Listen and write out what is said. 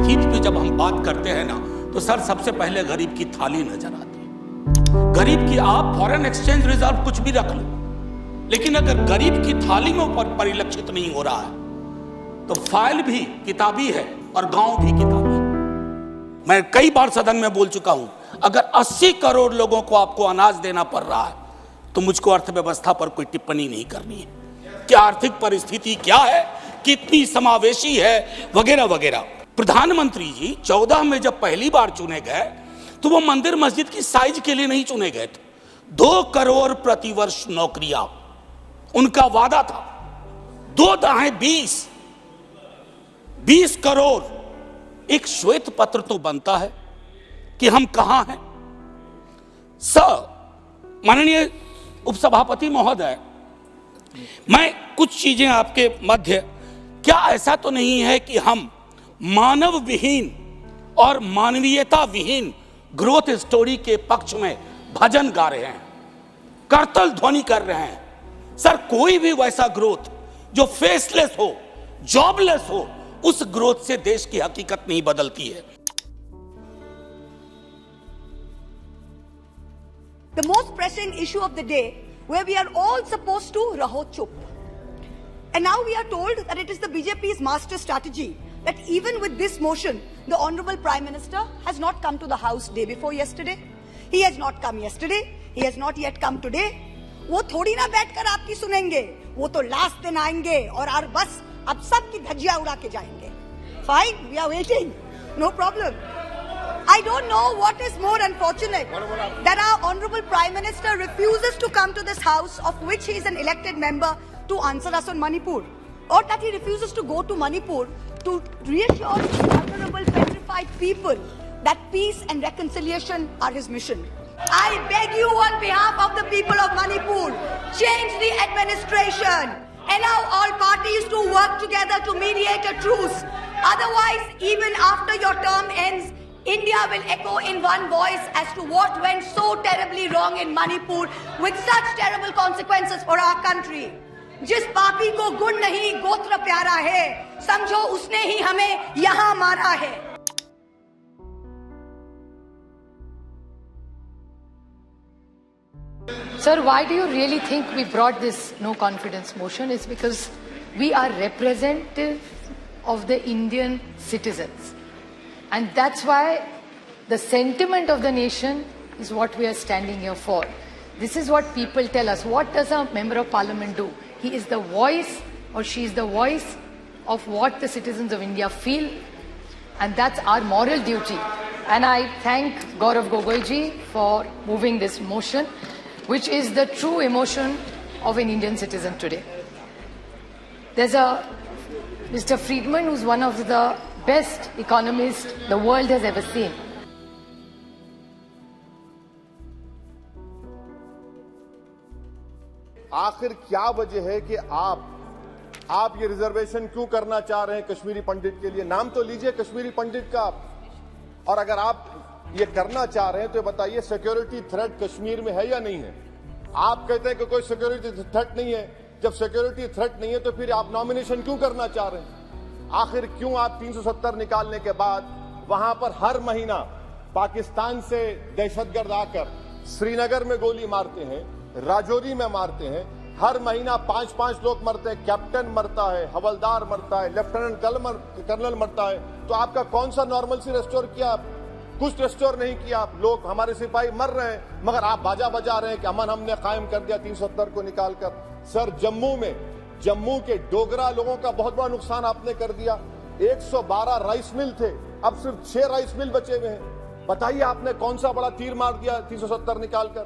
परिस्थिति पे जब हम बात करते हैं ना, तो सर सबसे पहले गरीब की थाली नजर आती है। गरीब की आप फॉरेन एक्सचेंज रिजर्व कुछ भी रख लो, लेकिन अगर गरीब की थाली में परिलक्षित नहीं हो रहा है तो फाइल भी किताबी है और गांव भी किताबी है। मैं कई बार सदन में बोल चुका हूं, अगर 80 करोड़ लोगों को आपको अनाज देना पड़ रहा है तो मुझको अर्थव्यवस्था पर कोई टिप्पणी नहीं करनी है कि आर्थिक परिस्थिति क्या है, कितनी समावेशी है, वगैरह वगैरह। प्रधानमंत्री जी 14 में जब पहली बार चुने गए तो वो मंदिर मस्जिद की साइज के लिए नहीं चुने गए थे। 2 करोड़ प्रतिवर्ष नौकरियां उनका वादा था। 2 दाएं 20 करोड़। एक श्वेत पत्र तो बनता है कि हम कहां हैं। माननीय उपसभापति महोदय, मैं कुछ चीजें आपके मध्य, क्या ऐसा तो नहीं है कि हम मानव विहीन और मानवीयता विहीन ग्रोथ स्टोरी के पक्ष में भजन गा रहे हैं, करतल ध्वनि कर रहे हैं? सर, कोई भी वैसा ग्रोथ जो फेसलेस हो, जॉबलेस हो, उस ग्रोथ से देश की हकीकत नहीं बदलती है। The most pressing issue of the day, where we are all supposed to raho chup. And now we are told that it is the BJP's master strategy that even with this motion, the Honorable Prime Minister has not come to the House day before yesterday. He has not come yesterday. He has not yet come today. वो थोड़ी ना बैठकर आपकी सुनेंगे, वो तो last दिन आएंगे और बस अब सबकी धज्जियां उड़ा के जाएंगे। Fine, we are waiting. No problem. I don't know what is more unfortunate, that our Honorable Prime Minister refuses to come to this House, of which he is an elected member, to answer us on Manipur, or that he refuses to go to Manipur to reassure vulnerable, petrified people that peace and reconciliation are his mission. I beg you on behalf of the people of Manipur, change the administration. Allow all parties to work together to mediate a truce. Otherwise, even after your term ends, India will echo in one voice as to what went so terribly wrong in Manipur with such terrible consequences for our country. जिस पापी को गुण नहीं गोत्र प्यारा है, समझो उसने ही हमें यहाँ मारा है। Sir, why do you really think we brought this no confidence motion? It's because we are representative of the Indian citizens. And that's why the sentiment of the nation is what we are standing here for. This is what people tell us. What does a member of parliament do? He is the voice, or she is the voice of what the citizens of India feel. And that's our moral duty. And I thank Gaurav Gogoi ji for moving this motion, which is the true emotion of an Indian citizen today. There's a Mr. Friedman, who's one of the best economists the world has ever seen. आखिर क्या वजह है कि आप ये reservation क्यों करना चाह रहे हैं कश्मीरी पंडित के लिए? नाम तो लीजिए कश्मीरी पंडित का। और अगर आप ये करना चाह रहे हैं तो बताइए, सिक्योरिटी थ्रेट कश्मीर में है या नहीं है? आप कहते हैं कि कोई सिक्योरिटी थ्रेट नहीं है। जब सिक्योरिटी थ्रेट नहीं है तो फिर आप नॉमिनेशन क्यों करना चाह रहे हैं? आखिर क्यों आप 370 निकालने के बाद वहां पर हर महीना पाकिस्तान से दहशतगर्द आकर श्रीनगर में गोली मारते हैं, राजौरी में मारते हैं, हर महीना 5-5 लोग मरते हैं, कैप्टन मरता है, हवलदार मरता है, लेफ्टिनेंट कर्नल मरता है, तो आपका कौन सा नॉर्मलसी रेस्टोर किया? कुछ रेस्टोर नहीं किया। लोग, हमारे सिपाही मर रहे हैं, मगर आप बाजा बजा रहे हैं कि अमन हमने कायम कर दिया 370 को निकालकर। सर, जम्मू के डोगरा लोगों का बहुत बड़ा नुकसान आपने कर दिया। 112 राइस मिल थे, अब सिर्फ 6 राइस मिल बचे हुए हैं। बताइए आपने कौन सा बड़ा तीर मार दिया 370 निकालकर?